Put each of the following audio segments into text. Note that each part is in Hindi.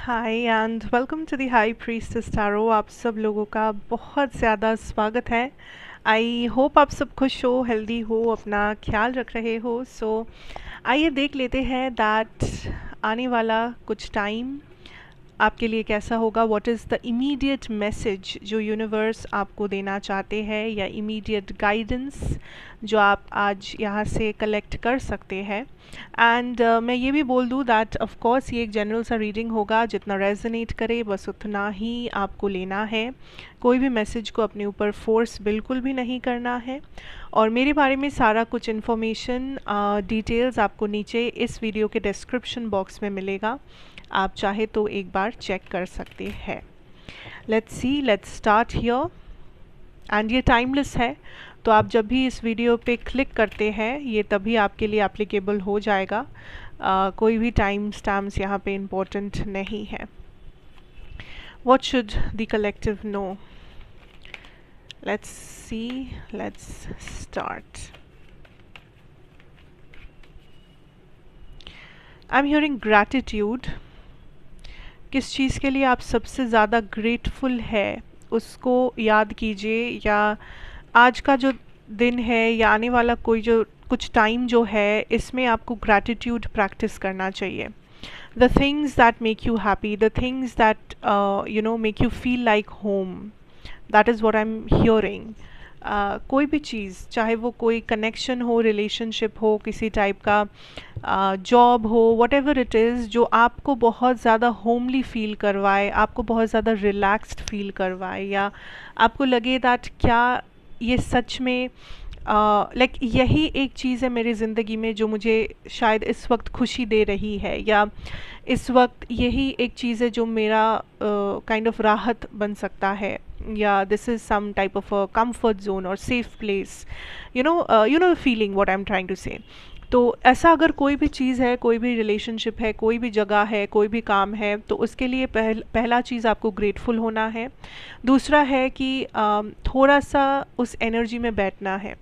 Hi and welcome to the high priestess tarot. आप सब लोगों का बहुत ज़्यादा स्वागत है। आई होप आप सब खुश हो, हेल्दी हो, अपना ख्याल रख रहे हो। आइए देख लेते हैं दैट आने वाला कुछ टाइम आपके लिए कैसा होगा। What is the immediate message जो यूनिवर्स आपको देना चाहते हैं, या इमीडिएट गाइडेंस जो आप आज यहाँ से कलेक्ट कर सकते हैं। एंड मैं ये भी बोल दूँ दैट ऑफ कोर्स ये एक जनरल सा रीडिंग होगा, जितना रेजोनेट करे बस उतना ही आपको लेना है। कोई भी मैसेज को अपने ऊपर फोर्स बिल्कुल भी नहीं करना है। और मेरे बारे में सारा कुछ इन्फॉर्मेशन डिटेल्स आपको नीचे इस वीडियो के डिस्क्रिप्शन बॉक्स में मिलेगा, आप चाहे तो एक बार चेक कर सकते हैं। Let's start here. एंड ये टाइमलेस है, तो आप जब भी इस वीडियो पे क्लिक करते हैं ये तभी आपके लिए एप्लीकेबल हो जाएगा। कोई भी टाइम स्टैम्प्स यहाँ पे इम्पोर्टेंट नहीं है। What should the collective know? Let's see, let's start. I'm hearing gratitude. किस चीज़ के लिए आप सबसे ज़्यादा ग्रेटफुल है उसको याद कीजिए, या आज का जो दिन है या आने वाला कोई जो कुछ टाइम जो है इसमें आपको ग्रैटिट्यूड प्रैक्टिस करना चाहिए। The things that make you happy, the things that make you feel like home, that is what I'm hearing. कोई भी चीज़, चाहे वो कोई कनेक्शन हो, रिलेशनशिप हो, किसी टाइप का जॉब हो, whatever it is, जो आपको बहुत ज़्यादा होमली फील करवाए, आपको बहुत ज़्यादा रिलैक्स्ड फील करवाए, या आपको लगे दैट क्या ये सच में लाइक यही एक चीज़ है मेरी ज़िंदगी में जो मुझे शायद इस वक्त खुशी दे रही है, या इस वक्त यही एक चीज़ है जो मेरा काइंड ऑफ राहत बन सकता है, या this is some type of a comfort zone और safe place. You know feeling what I am trying to say. तो ऐसा अगर कोई भी चीज़ है, कोई भी रिलेशनशिप है, कोई भी जगह है, कोई भी काम है, तो उसके लिए पहला चीज़ आपको ग्रेटफुल होना है। दूसरा है कि थोड़ा सा उस एनर्जी में बैठना है,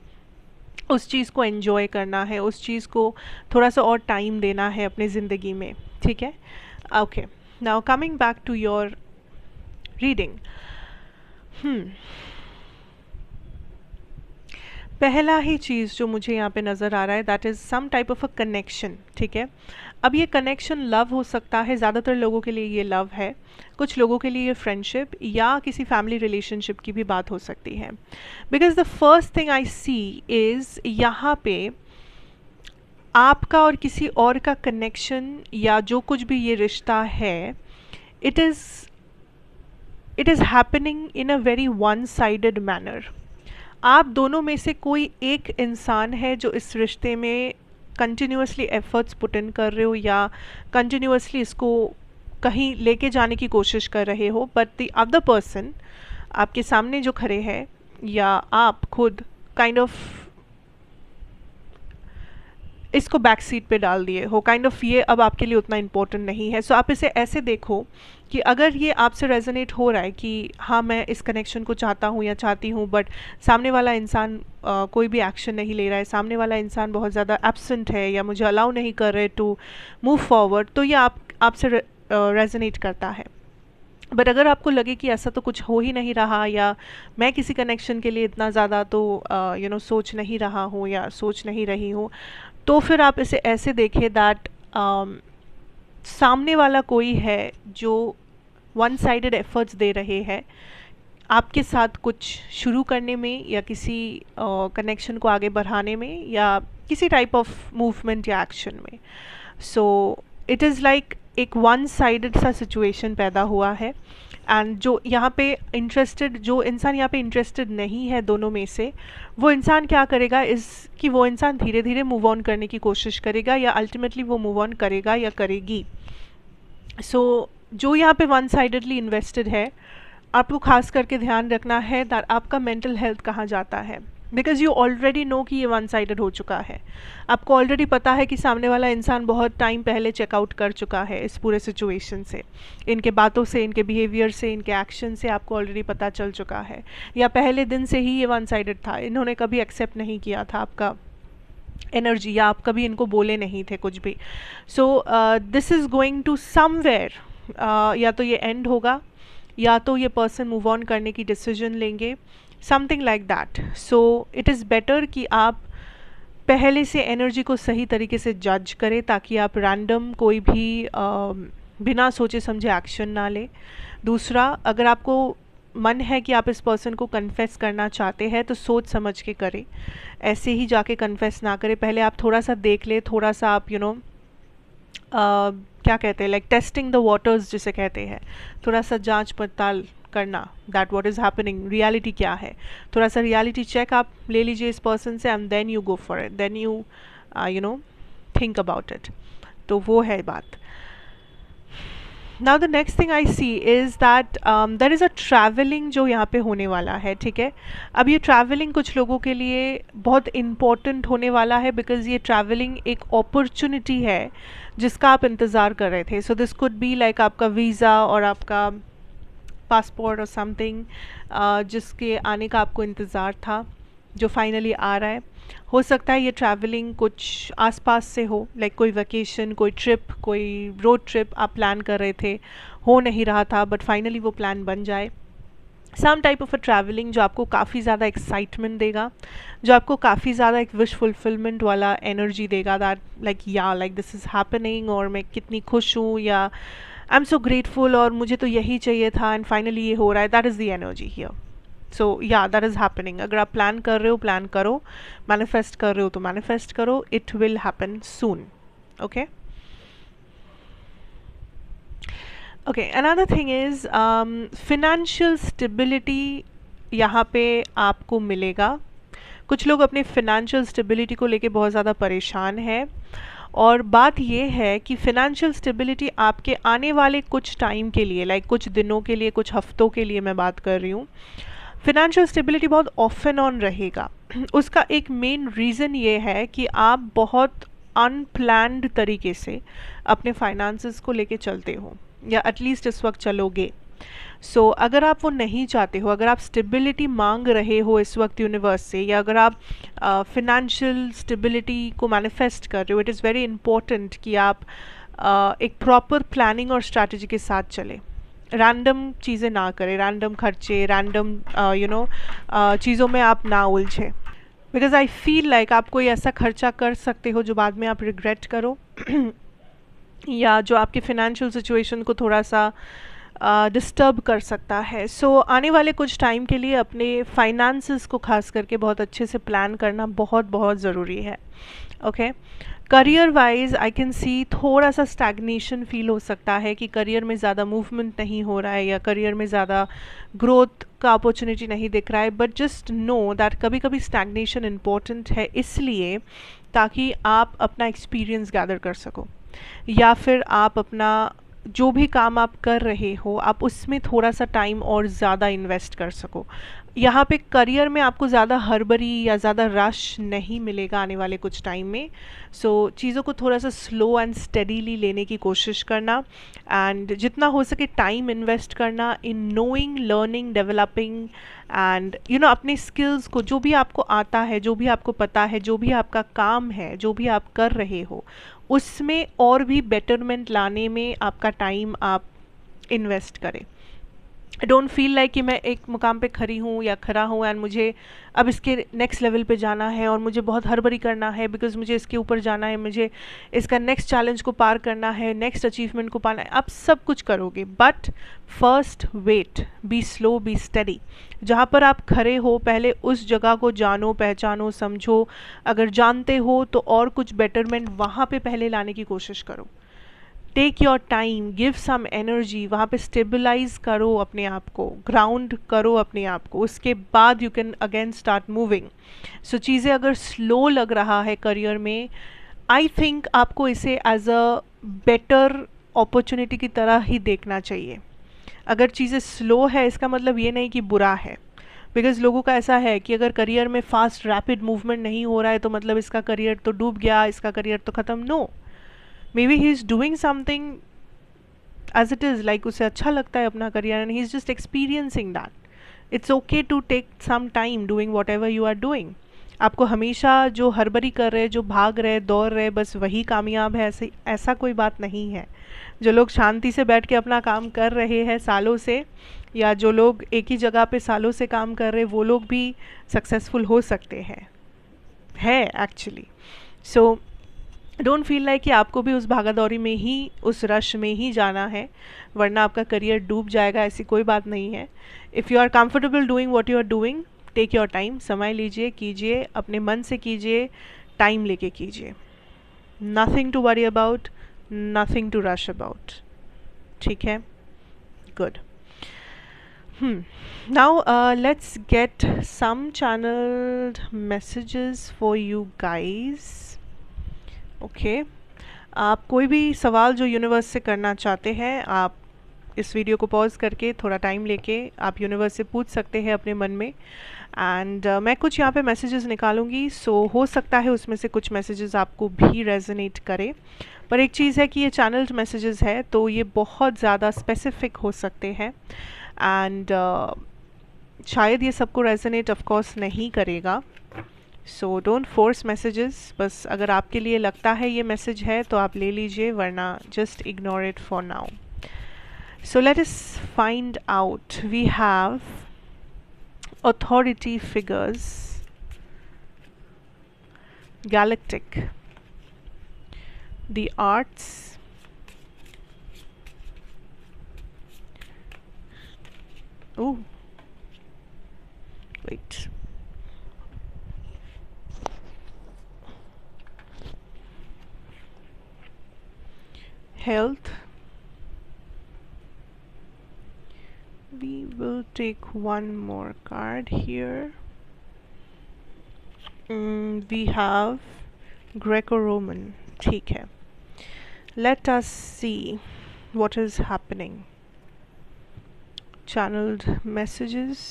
उस चीज़ को एंजॉय करना है, उस चीज़ को थोड़ा सा और टाइम देना है अपनी ज़िंदगी में। ठीक है, okay. Now coming back to your reading. पहला ही चीज़ जो मुझे यहाँ पे नज़र आ रहा है that is some type of a connection. ठीक है, अब ये कनेक्शन लव हो सकता है, ज़्यादातर लोगों के लिए ये लव है, कुछ लोगों के लिए ये फ्रेंडशिप या किसी फैमिली रिलेशनशिप की भी बात हो सकती है। Because the first thing I see is यहाँ पे आपका और किसी और का कनेक्शन, या जो कुछ भी ये रिश्ता है, it is happening in a very one sided manner. आप दोनों में से कोई एक इंसान है जो इस रिश्ते में कंटिन्यूसली एफर्ट्स पुट इन कर रहे हो, या कंटिन्यूसली इसको कहीं लेके जाने की कोशिश कर रहे हो, बट द अदर पर्सन आपके सामने जो खड़े हैं, या आप खुद काइंड ऑफ इसको बैक सीट पे डाल दिए हो, काइंड ऑफ ये अब आपके लिए उतना इम्पोर्टेंट नहीं है। सो आप इसे ऐसे देखो कि अगर ये आपसे रेजोनेट हो रहा है कि हाँ मैं इस कनेक्शन को चाहता हूँ या चाहती हूँ, बट सामने वाला इंसान कोई भी एक्शन नहीं ले रहा है, सामने वाला इंसान बहुत ज़्यादा एब्सेंट है, या मुझे अलाउ नहीं कर रहे टू मूव फॉरवर्ड, तो ये आपसे रेजोनेट करता है। बट अगर आपको लगे कि ऐसा तो कुछ हो ही नहीं रहा, या मैं किसी कनेक्शन के लिए इतना ज़्यादा तो सोच नहीं रहा हूँ या सोच नहीं रही हूँ, तो फिर आप इसे ऐसे देखें दैट सामने वाला कोई है जो वन साइडेड एफर्ट्स दे रहे हैं आपके साथ कुछ शुरू करने में, या किसी कनेक्शन को आगे बढ़ाने में, या किसी टाइप ऑफ मूवमेंट या एक्शन में। सो इट इज़ लाइक एक वन साइडेड सा सिचुएशन पैदा हुआ है। एंड जो यहाँ पे इंटरेस्टेड, जो इंसान यहाँ पे इंटरेस्टेड नहीं है दोनों में से, वो इंसान क्या करेगा इस कि वो इंसान धीरे धीरे मूव ऑन करने की कोशिश करेगा, या अल्टीमेटली वो मूव ऑन करेगा या करेगी। सो जो यहाँ पे वन साइडेडली इन्वेस्टेड है, आपको खास करके ध्यान रखना है दैट आपका मेंटल हेल्थ कहाँ जाता है। बिकॉज यू ऑलरेडी नो कि ये वन साइडेड हो चुका है, आपको ऑलरेडी पता है कि सामने वाला इंसान बहुत टाइम पहले चेकआउट कर चुका है इस पूरे सिचुएशन से, इनके बातों से, इनके बिहेवियर से, इनके एक्शन से आपको ऑलरेडी पता चल चुका है, या पहले दिन से ही ये वन साइडेड था, इन्होंने कभी एक्सेप्ट नहीं किया था आपका एनर्जी, या आप कभी इनको बोले नहीं थे कुछ भी। So this is going to somewhere या तो ये एंड होगा या तो ये पर्सन मूव ऑन करने की डिसीजन लेंगे, something like that. So it is better कि आप पहले से एनर्जी को सही तरीके से जज करें ताकि आप रैंडम कोई भी बिना सोचे समझे एक्शन ना ले. दूसरा, अगर आपको मन है कि आप इस पर्सन को कन्फेस करना चाहते हैं तो सोच समझ के करें, ऐसे ही जाके कन्फेस ना करें. पहले आप थोड़ा सा देख ले, थोड़ा सा आप क्या कहते हैं, लाइक टेस्टिंग द वाटर्स जिसे कहते हैं, थोड़ा सा जांच पड़ताल करना that what is happening, reality क्या है. थोड़ा सा रियलिटी चेक आप ले लीजिए इस पर्सन से and then you go for it, then you know think about it. तो वो है बात. Now the next thing I see is that there is a travelling जो यहाँ पे होने वाला है. ठीक है, अब ये ट्रैवलिंग कुछ लोगों के लिए बहुत इम्पॉर्टेंट होने वाला है बिकॉज ये ट्रैवलिंग एक अपॉर्चुनिटी है जिसका आप इंतज़ार कर रहे थे. So this could be like आपका वीज़ा और आपका पासपोर्ट और समथिंग जिसके आने का आपको इंतज़ार था जो फाइनली आ रहा है. हो सकता है ये ट्रैवलिंग कुछ आसपास से हो, लाइक कोई वेकेशन, कोई ट्रिप, कोई रोड ट्रिप आप प्लान कर रहे थे, हो नहीं रहा था बट फाइनली वो प्लान बन जाए. Some type of a travelling जो आपको काफ़ी ज़्यादा एक्साइटमेंट देगा, जो आपको काफ़ी ज़्यादा एक विश फुलफिलमेंट वाला एनर्जी देगा that like this is happening, और मैं कितनी खुश हूँ, या आई एम सो ग्रेटफुल और मुझे तो यही चाहिए था एंड फाइनली ये हो रहा है. That is the energy here. So yeah that is happening. अगर आप प्लान कर रहे हो प्लान करो, मैनिफेस्ट कर रहे हो तो मैनिफेस्ट करो, it will happen soon. Okay okay. Another thing is financial stability यहाँ पे आपको मिलेगा. कुछ लोग अपने फिनेंशियल स्टेबिलिटी को लेके बहुत ज़्यादा परेशान है, और बात ये है कि फिनेंशियल स्टेबिलिटी आपके आने वाले कुछ टाइम के लिए, लाइक कुछ दिनों के लिए, कुछ हफ्तों के लिए मैं बात कर रही हूँ, फिनेंशियल स्टेबिलिटी बहुत ऑफ एंड ऑन रहेगा. उसका एक मेन रीज़न ये है कि आप बहुत अनप्लैंड तरीके से अपने फाइनेंसेस को लेके चलते हो, या एटलीस्ट इस वक्त चलोगे. सो अगर आप वो नहीं चाहते हो, अगर आप स्टेबिलिटी मांग रहे हो इस वक्त यूनिवर्स से, या अगर आप फिनेंशियल स्टेबिलिटी को मैनिफेस्ट कर रहे हो, इट इज़ वेरी इंपॉर्टेंट कि आप एक प्रॉपर प्लानिंग और स्ट्रैटेजी के साथ चलें. रैंडम चीज़ें ना करें, रैंडम खर्चे, रैंडम चीज़ों में आप ना उलझे. बिकॉज आई फील लाइक आप कोई ऐसा खर्चा कर सकते हो जो बाद में आप रिग्रेट करो या जो आपके फिनेंशियल सिचुएशन को थोड़ा सा डिस्टर्ब कर सकता है. सो आने वाले कुछ टाइम के लिए अपने फाइनेंसेस को खास करके बहुत अच्छे से प्लान करना बहुत बहुत ज़रूरी है. Okay. Career wise I can see थोड़ा सा स्टैग्नेशन फील हो सकता है कि करियर में ज़्यादा मूवमेंट नहीं हो रहा है, या करियर में ज़्यादा ग्रोथ का अपॉर्चुनिटी नहीं दिख रहा है. बट जस्ट नो दैट कभी कभी स्टैग्नेशन इम्पॉर्टेंट है, इसलिए ताकि आप अपना एक्सपीरियंस गैदर कर सको, या फिर आप अपना जो भी काम आप कर रहे हो आप उसमें थोड़ा सा टाइम और ज़्यादा इन्वेस्ट कर सको. यहाँ पे करियर में आपको ज़्यादा हड़बड़ी या ज़्यादा रश नहीं मिलेगा आने वाले कुछ टाइम में. सो चीज़ों को थोड़ा सा स्लो एंड स्टडीली लेने की कोशिश करना, एंड जितना हो सके टाइम इन्वेस्ट करना in knowing, learning, developing and अपने स्किल्स को, जो भी आपको आता है, जो भी आपको पता है, जो भी आपका काम है, जो भी आप कर रहे हो, उसमें और भी बेटरमेंट लाने में आपका टाइम आप इन्वेस्ट करें. आई डोंट फील लाइक कि मैं एक मुकाम पे खड़ी हूँ या खड़ा हूँ एंड मुझे अब इसके नेक्स्ट लेवल पे जाना है और मुझे बहुत हड़बड़ी करना है बिकॉज मुझे इसके ऊपर जाना है, मुझे इसका नेक्स्ट चैलेंज को पार करना है, नेक्स्ट अचीवमेंट को पाना है. आप सब कुछ करोगे but first wait, be slow, be study. जहाँ पर आप खड़े हो पहले उस जगह को जानो, पहचानो, समझो. अगर जानते हो तो और कुछ बेटरमेंट वहाँ पे पहले लाने की कोशिश करो. Take your time, give some energy, वहाँ पे स्टेबलाइज करो अपने आप को, ग्राउंड करो अपने आप को, उसके बाद you can again start moving. So चीज़ें अगर स्लो लग रहा है करियर में, आई थिंक आपको इसे एज अ बेटर अपॉर्चुनिटी की तरह ही देखना चाहिए. अगर चीज़ें स्लो है इसका मतलब ये नहीं कि बुरा है, बिकॉज लोगों का ऐसा है कि अगर करियर में फास्ट रैपिड मूवमेंट नहीं हो रहा है तो मतलब इसका करियर तो डूब गया, इसका करियर तो ख़त्म. No, maybe he is doing something as it is, like उसे अच्छा लगता है अपना career and he is just experiencing that. It's okay to take some time doing whatever you are doing. आपको हमेशा जो हड़बड़ी कर रहे, जो भाग रहे, दौड़ रहे, बस वही कामयाब है, ऐसे ऐसा कोई बात नहीं है। जो लोग शांति से बैठ के अपना काम कर रहे हैं सालों से, या जो लोग एक ही जगह पे सालों से काम कर रहे, वो लोग भी सक्सेसफुल हो सकते हैं, है actually. So don't feel like कि आपको भी उस भागादौड़ी में ही, उस रश में ही जाना है, वरना आपका करियर डूब जाएगा, ऐसी कोई बात नहीं है। If you are comfortable doing what you are doing, take your time, समय लीजिए, कीजिए, अपने मन से कीजिए, टाइम लेके कीजिए। Nothing to worry about, nothing to rush about, ठीक है? Good. Now let's get some channeled messages for you guys. Okay. आप कोई भी सवाल जो यूनिवर्स से करना चाहते हैं, आप इस वीडियो को पॉज करके थोड़ा टाइम लेके आप यूनिवर्स से पूछ सकते हैं अपने मन में। एंड मैं कुछ यहाँ पे मैसेजेस निकालूंगी, सो हो सकता है उसमें से कुछ मैसेजेस आपको भी रेजोनेट करे। पर एक चीज़ है कि ये चैनल्ड मैसेजेस है, तो ये बहुत ज़्यादा स्पेसिफिक हो सकते हैं, एंड शायद ये सबको रेजोनेट ऑफ कोर्स नहीं करेगा। सो डोंट फोर्स मैसेजेस, बस अगर आपके लिए लगता है ये मैसेज है तो आप ले लीजिए, वरना just ignore it for now. So let us find out. We have authority figures, galactic, the arts, oh wait, health. We will take one more card here. We have Greco-Roman. ठीक है. Let us see what is happening. Channeled messages.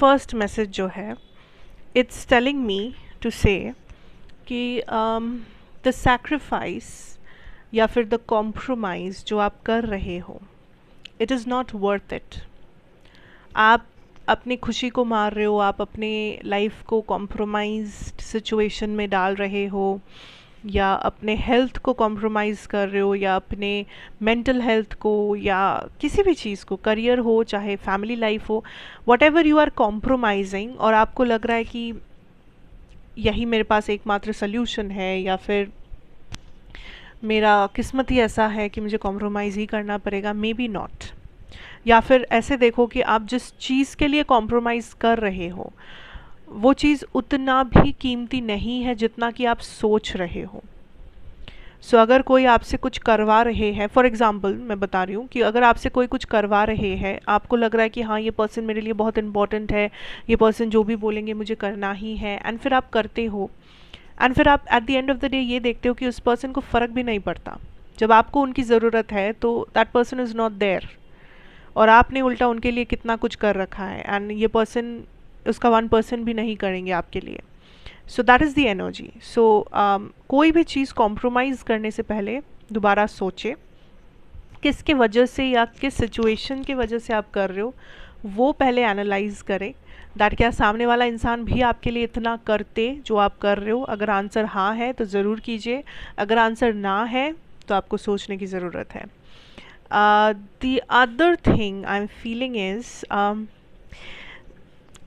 First message जो है, इट्स टेलिंग मी टू से कि द सैक्रिफाइस या फिर द कॉम्प्रोमाइज़ जो आप कर रहे हो, it is not worth it. आप अपनी खुशी को मार रहे हो, आप अपने लाइफ को कॉम्प्रोमाइज्ड सिचुएशन में डाल रहे हो, या अपने हेल्थ को कॉम्प्रोमाइज़ कर रहे हो, या अपने मेंटल हेल्थ को, या किसी भी चीज़ को, करियर हो चाहे फैमिली लाइफ हो, whatever you are compromising, और आपको लग रहा है कि यही मेरे पास एकमात्र सल्यूशन है, या फिर मेरा किस्मत ही ऐसा है कि मुझे कॉम्प्रोमाइज़ ही करना पड़ेगा। May be not. या फिर ऐसे देखो कि आप जिस चीज़ के लिए कॉम्प्रोमाइज़ कर रहे हो, वो चीज़ उतना भी कीमती नहीं है जितना कि आप सोच रहे हो। सो अगर कोई आपसे कुछ करवा रहे हैं, फॉर एग्ज़ाम्पल मैं बता रही हूँ कि अगर आपसे कोई कुछ करवा रहे हैं, आपको लग रहा है कि हाँ ये पर्सन मेरे लिए बहुत इंपॉर्टेंट है, ये पर्सन जो भी बोलेंगे मुझे करना ही है, एंड फिर आप करते हो, एंड फिर आप at the end of the day ये देखते हो कि उस पर्सन को फ़र्क भी नहीं पड़ता। जब आपको उनकी ज़रूरत है तो that person is not there, और आपने उल्टा उनके लिए कितना कुछ कर रखा है, एंड ये पर्सन उसका 1% भी नहीं करेंगे आपके लिए। So that is the energy. So कोई भी चीज़ कॉम्प्रोमाइज़ करने से पहले दोबारा सोचे किसके वजह से या किस सिचुएशन की वजह से आप कर रहे हो, वो पहले एनालाइज करें। दैट क्या सामने वाला इंसान भी आपके लिए इतना करते जो आप कर रहे हो? अगर आंसर हाँ है तो ज़रूर कीजिए, अगर आंसर ना है तो आपको सोचने की ज़रूरत है। The other thing I am feeling is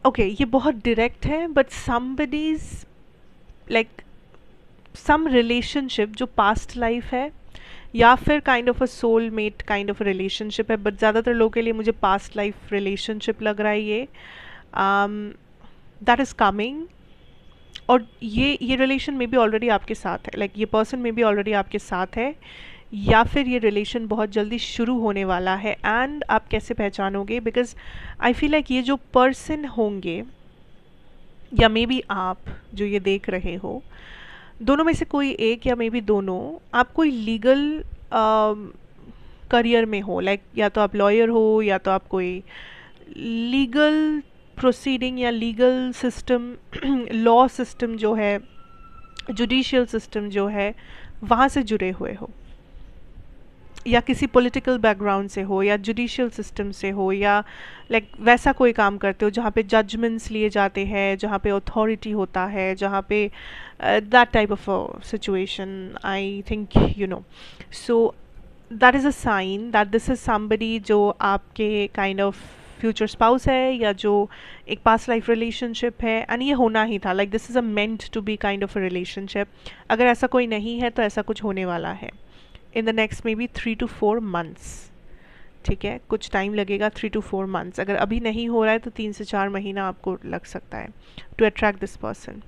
okay, ये बहुत डायरेक्ट है, but somebody's like some relationship जो पास्ट लाइफ है, या फिर kind of a soulmate kind of relationship है, बट ज़्यादातर लोगों के लिए मुझे पास्ट लाइफ रिलेशनशिप लग रहा है ये। दैट इज़ कमिंग, और ये रिलेशन में भी ऑलरेडी आपके साथ है, लाइक ये पर्सन में भी ऑलरेडी आपके साथ है, या फिर ये रिलेशन बहुत जल्दी शुरू होने वाला है। एंड आप कैसे पहचानोगे? बिकॉज आई फील लाइक ये जो पर्सन होंगे, या मे बी आप जो ये देख रहे हो, दोनों में से कोई एक या मे बी दोनों, आप कोई लीगल करियर में हो, लाइक या तो आप लॉयर हो, या तो आप कोई लीगल प्रोसीडिंग या लीगल सिस्टम, लॉ सिस्टम जो है, जुडिशियल सिस्टम जो है, वहाँ से जुड़े हुए हो, या किसी पॉलिटिकल बैकग्राउंड से हो, या जुडिशियल सिस्टम से हो, या लाइक वैसा कोई काम करते हो जहाँ पे जजमेंट्स लिए जाते हैं, जहाँ पे अथॉरिटी होता है, जहाँ पे that type of situation, I think you know. So that is a sign that this is somebody जो आपके काइंड ऑफ फ्यूचर स्पाउस है, या जो एक पास्ट लाइफ रिलेशनशिप है, एंड ये होना ही था. Like this is a meant to be kind of a relationship. अगर ऐसा कोई नहीं है तो ऐसा कुछ होने वाला है in the next may be 3 to 4 months. ठीक है, कुछ टाइम लगेगा, 3 to 4 months. अगर अभी नहीं हो रहा है तो 3 से 4 महीना आपको लग सकता है to attract this person.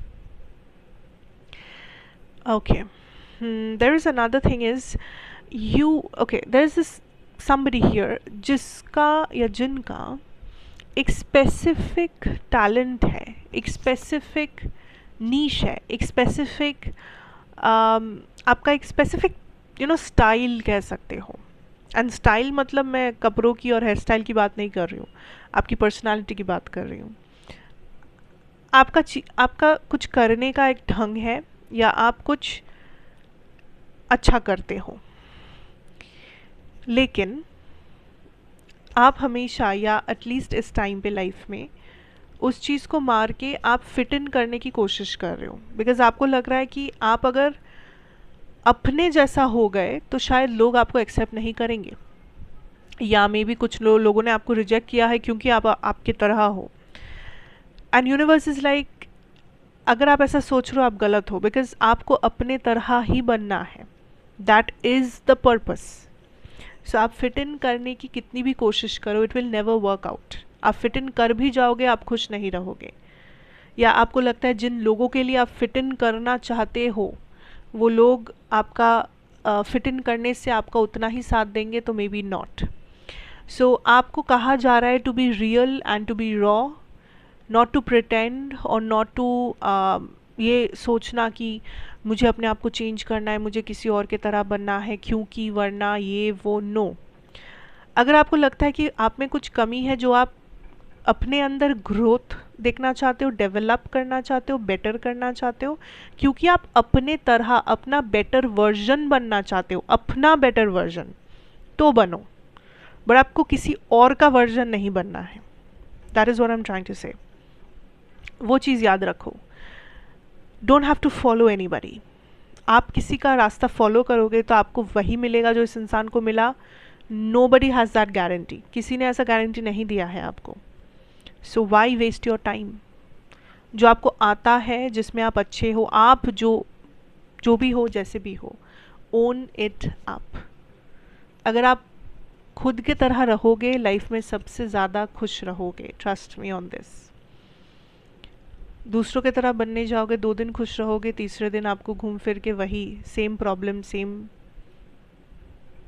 Okay, there is another thing is you, okay, there is this somebody here जिसका या जिनका एक स्पेसिफिक टैलेंट है, एक स्पेसिफिक नीश है, एक स्पेसिफिक आपका एक स्पेसिफिक स्टाइल कह सकते हो. एंड स्टाइल मतलब मैं कपड़ों की और हेयर स्टाइल की बात नहीं कर रही हूँ, आपकी पर्सनालिटी की बात कर रही हूँ. आपका कुछ करने का एक ढंग है, या आप कुछ अच्छा करते हो, लेकिन आप हमेशा, या एटलीस्ट इस टाइम पे लाइफ में, उस चीज़ को मार के आप फिट इन करने की कोशिश कर रहे हो. बिकॉज आपको लग रहा है कि आप अगर अपने जैसा हो गए तो शायद लोग आपको एक्सेप्ट नहीं करेंगे, या मे बी कुछ लोगों ने आपको रिजेक्ट किया है क्योंकि आप आपकी तरह हो. एंड यूनिवर्स इज़ लाइक, अगर आप ऐसा सोच रहे हो आप गलत हो, बिकॉज आपको अपने तरह ही बनना है. That is the purpose. So आप फिट इन करने की कितनी भी कोशिश करो, it will never work out. आप फिट इन कर भी जाओगे, आप खुश नहीं रहोगे. या आपको लगता है जिन लोगों के लिए आप फिट इन करना चाहते हो वो लोग आपका फिट इन करने से आपका उतना ही साथ देंगे, तो मे बी नॉट. सो आपको कहा जा रहा है to be real and to be raw, not to pretend, और नॉट टू ये सोचना कि मुझे अपने आप को चेंज करना है, मुझे किसी और के तरह बनना है, क्योंकि वरना ये वो. नो. अगर आपको लगता है कि आप में कुछ कमी है जो आप अपने अंदर ग्रोथ देखना चाहते हो, डेवलप करना चाहते हो, बेटर करना चाहते हो, क्योंकि आप अपने तरह अपना बेटर वर्जन बनना चाहते हो, अपना बेटर वर्जन, तो बनो, बट आपको किसी और का वर्जन नहीं बनना है. That is what I am trying to say. वो चीज़ याद रखो. Don't have to follow anybody. आप किसी का रास्ता फॉलो करोगे तो आपको वही मिलेगा जो इस इंसान को मिला. Nobody has that guarantee. किसी ने ऐसा गारंटी नहीं दिया है आपको. सो वाई वेस्ट योर टाइम. जो आपको आता है, जिसमें आप अच्छे हो, आप जो भी हो, जैसे भी हो, ओन इट अप. अगर आप खुद के तरह रहोगे, लाइफ में सबसे ज़्यादा खुश रहोगे. Trust me on this. दूसरों की तरह बनने जाओगे, 2 दिन खुश रहोगे, तीसरे दिन आपको घूम फिर के वही सेम प्रॉब्लम, सेम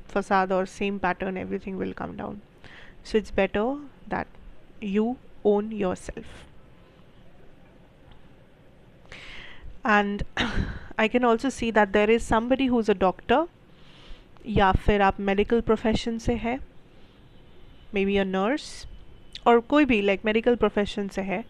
फसाद और same pattern, everything will come down. So it's better that you own yourself. And I can also see that there is somebody who's a doctor, या फिर आप मेडिकल प्रोफेशन से है, मे बी अ नर्स, और कोई भी लाइक मेडिकल प्रोफेशन से है.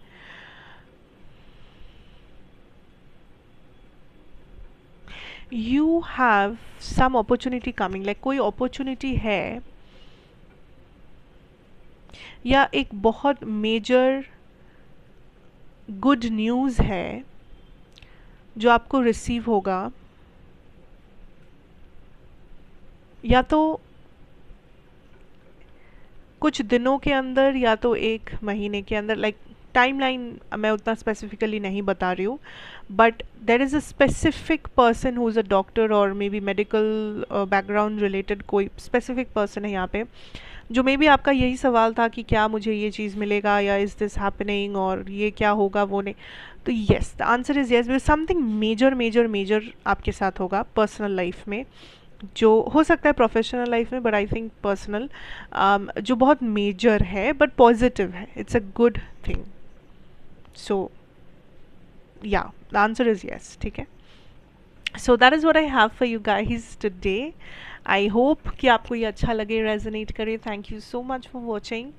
You have some opportunity coming, like कोई opportunity है, या एक बहुत मेजर गुड न्यूज़ है जो आपको रिसीव होगा, या तो कुछ दिनों के अंदर या तो 1 महीने के अंदर. लाइक टाइमलाइन मैं उतना स्पेसिफिकली नहीं बता रही हूँ, but there is a specific person who is a doctor और may be medical background related कोई स्पेसिफिक पर्सन है यहाँ पे, जो मे बी आपका यही सवाल था कि क्या मुझे ये चीज़ मिलेगा, या इज़ दिस हैपनिंग, और ये क्या होगा, वो नहीं. तो yes, the answer is yes. Because something major major major आपके साथ होगा पर्सनल लाइफ में, जो हो सकता है प्रोफेशनल लाइफ में, बट आई थिंक पर्सनल, जो बहुत मेजर है बट पॉजिटिव है. It's a good thing. So yeah the answer is yes. ठीक है. So that is what I have for you guys today. I hope कि आपको ये अच्छा लगे, रेजोनेट करे. Thank you so much for watching.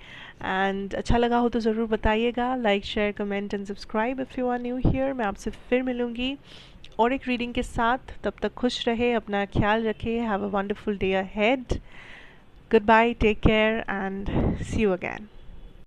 And अच्छा लगा हो तो ज़रूर बताइएगा. Like, share, comment and subscribe if you are new here. मैं आपसे फिर मिलूँगी और एक रीडिंग के साथ. तब तक खुश रहे, अपना ख्याल रखें. Have a wonderful day ahead. Goodbye, take care, and see you again.